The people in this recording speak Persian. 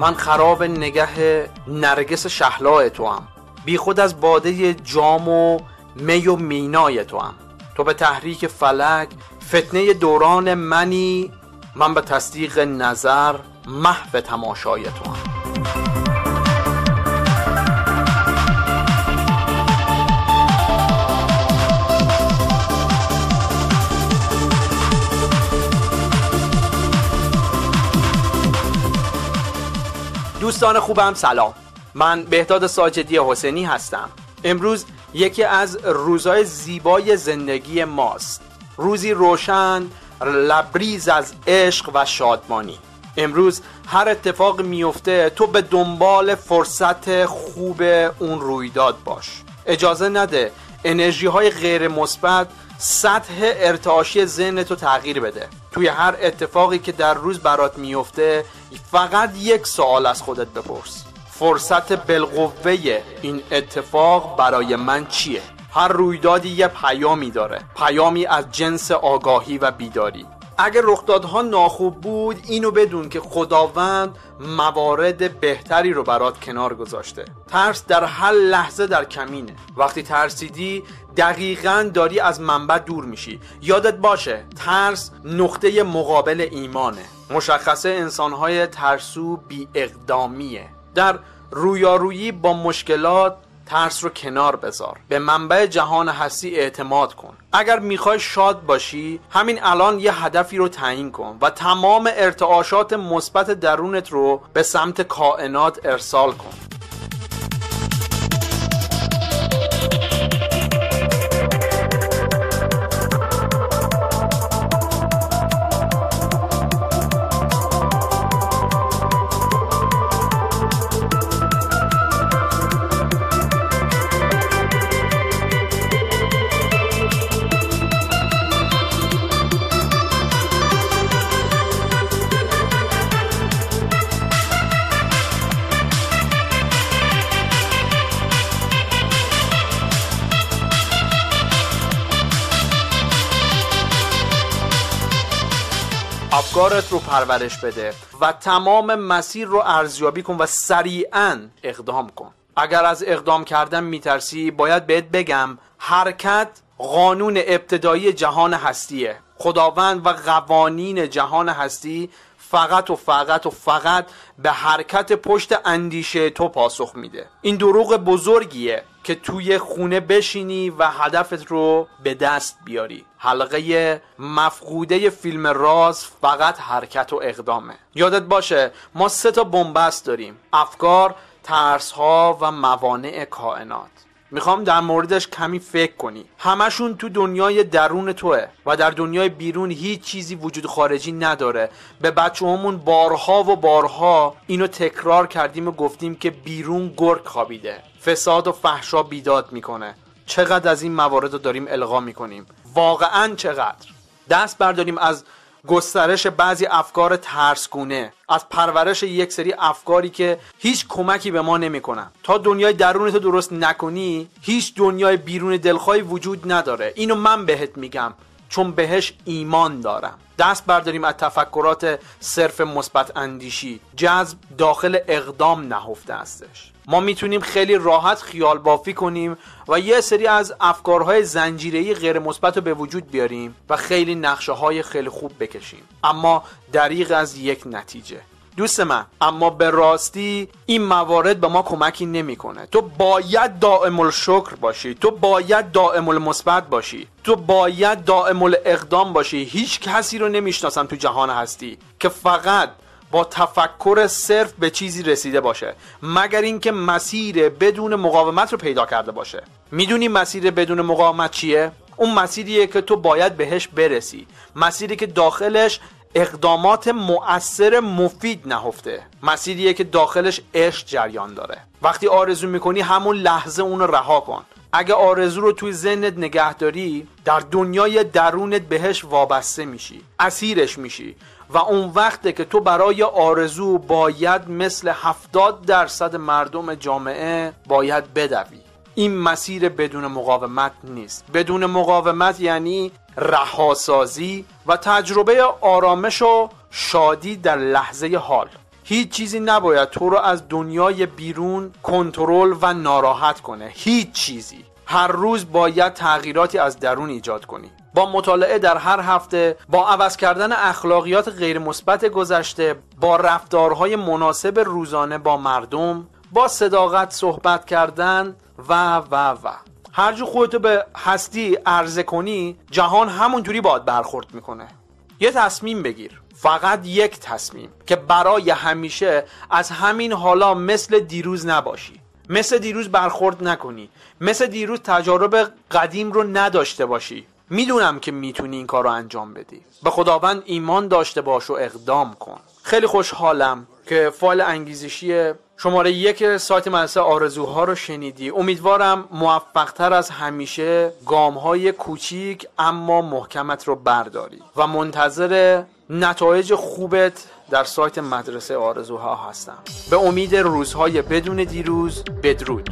من خراب نگه نرگس شهلاء توام، بی خود از باده جام و می و مینای توام. تو به تحریک فلک فتنه دوران منی، من به تصدیق نظر محو تماشای توام. دوستان خوبم سلام، من بهداد ساجدی حسینی هستم. امروز یکی از روزهای زیبای زندگی ماست، روزی روشن لبریز از عشق و شادمانی. امروز هر اتفاق میفته تو به دنبال فرصت خوب اون رویداد باش. اجازه نده انرژی های غیر مثبت سطح ارتعاشی ذهنتو تغییر بده. توی هر اتفاقی که در روز برات میفته فقط یک سوال از خودت بپرس: فرصت بالقوه این اتفاق برای من چیه؟ هر رویدادی یه پیامی داره، پیامی از جنس آگاهی و بیداری. اگه رخدادها ناخوب بود، اینو بدون که خداوند موارد بهتری رو برات کنار گذاشته. ترس در هر لحظه در کمینه. وقتی ترسیدی دقیقاً داری از منبع دور میشی. یادت باشه ترس نقطه مقابل ایمانه. مشخصه انسانهای ترسو بی اقدامیه. در رویارویی با مشکلات ترس رو کنار بذار، به منبع جهان هستی اعتماد کن. اگر میخوای شاد باشی همین الان یه هدفی رو تعیین کن و تمام ارتعاشات مثبت درونت رو به سمت کائنات ارسال کن. افکارت رو پرورش بده و تمام مسیر رو ارزیابی کن و سریعاً اقدام کن. اگر از اقدام کردن میترسی، باید بهت بگم حرکت قانون ابتدایی جهان هستیه. خداوند و قوانین جهان هستی فقط به حرکت پشت اندیشه تو پاسخ میده. این دروغ بزرگیه که توی خونه بشینی و هدفت رو به دست بیاری. حلقه مفقوده فیلم راز فقط حرکت و اقدامه. یادت باشه ما 3 بنبست داریم: افکار، ترس‌ها و موانع کائنات. میخوام در موردش کمی فکر کنی. همشون تو دنیای درون توه و در دنیای بیرون هیچ چیزی وجود خارجی نداره. به بچه‌هامون بارها و بارها اینو تکرار کردیم و گفتیم که بیرون گرگ خوابیده، فساد و فحشا بیداد میکنه. چقدر از این موارد رو داریم القا میکنیم؟ واقعا چقدر؟ دست برداریم از گسترش بعضی افکار ترسگونه، از پرورش یک سری افکاری که هیچ کمکی به ما نمیکنن. تا دنیای درونتو درست نکنی هیچ دنیای بیرون دلخواهی وجود نداره. اینو من بهت میگم چون بهش ایمان دارم. دست برداریم از تفکرات صرف مثبت اندیشی. جذب داخل اقدام نهفته هستش. ما میتونیم خیلی راحت خیال بافی کنیم و یه سری از افکارهای زنجیره‌ای غیر مثبت رو به وجود بیاریم و خیلی نقشه‌های خیلی خوب بکشیم، اما دریغ از یک نتیجه. دوست من، اما به راستی این موارد به ما کمکی نمیکنه. تو باید دائم الشکر باشی، تو باید دائم المثبت باشی، تو باید دائم الاقدام باشی. هیچ کسی رو نمیشناسم تو جهان هستی که فقط با تفکر صرف به چیزی رسیده باشه، مگر اینکه مسیر بدون مقاومت رو پیدا کرده باشه. میدونی مسیر بدون مقاومت چیه؟ اون مسیریه که تو باید بهش برسی، مسیری که داخلش اقدامات مؤثر مفید نهفته، مسیریه که داخلش عشق جریان داره. وقتی آرزو میکنی همون لحظه اون رو رها کن. اگه آرزو رو توی ذهنت نگه داری، در دنیای درونت بهش وابسته میشی، اسیرش میشی و اون وقته که تو برای آرزو باید مثل 70% مردم جامعه باید بدوی. این مسیر بدون مقاومت نیست. بدون مقاومت یعنی رهاسازی و تجربه آرامش و شادی در لحظه حال. هیچ چیزی نباید تو رو از دنیای بیرون کنترل و ناراحت کنه. هیچ چیزی. هر روز باید تغییراتی از درون ایجاد کنی. با مطالعه در هر هفته، با عوض کردن اخلاقیات غیر مثبت گذشته، با رفتارهای مناسب روزانه با مردم، با صداقت صحبت کردن و هر جو خودتو به هستی عرضه کنی، جهان همونجوری باید برخورد میکنه. یه تصمیم بگیر، فقط یک تصمیم، که برای همیشه از همین حالا مثل دیروز نباشی، مثل دیروز برخورد نکنی، مثل دیروز تجارب قدیم رو نداشته باشی. میدونم که میتونی این کار رو انجام بدی. به خداوند ایمان داشته باش و اقدام کن. خیلی خوشحالم که فایل انگیزشی شماره 1 سایت مدرسه آرزوها رو شنیدی. امیدوارم موفقتر از همیشه گام‌های کوچیک اما محکمت رو برداری و منتظر نتایج خوبت در سایت مدرسه آرزوها هستم. به امید روزهای بدون دیروز. بدرود.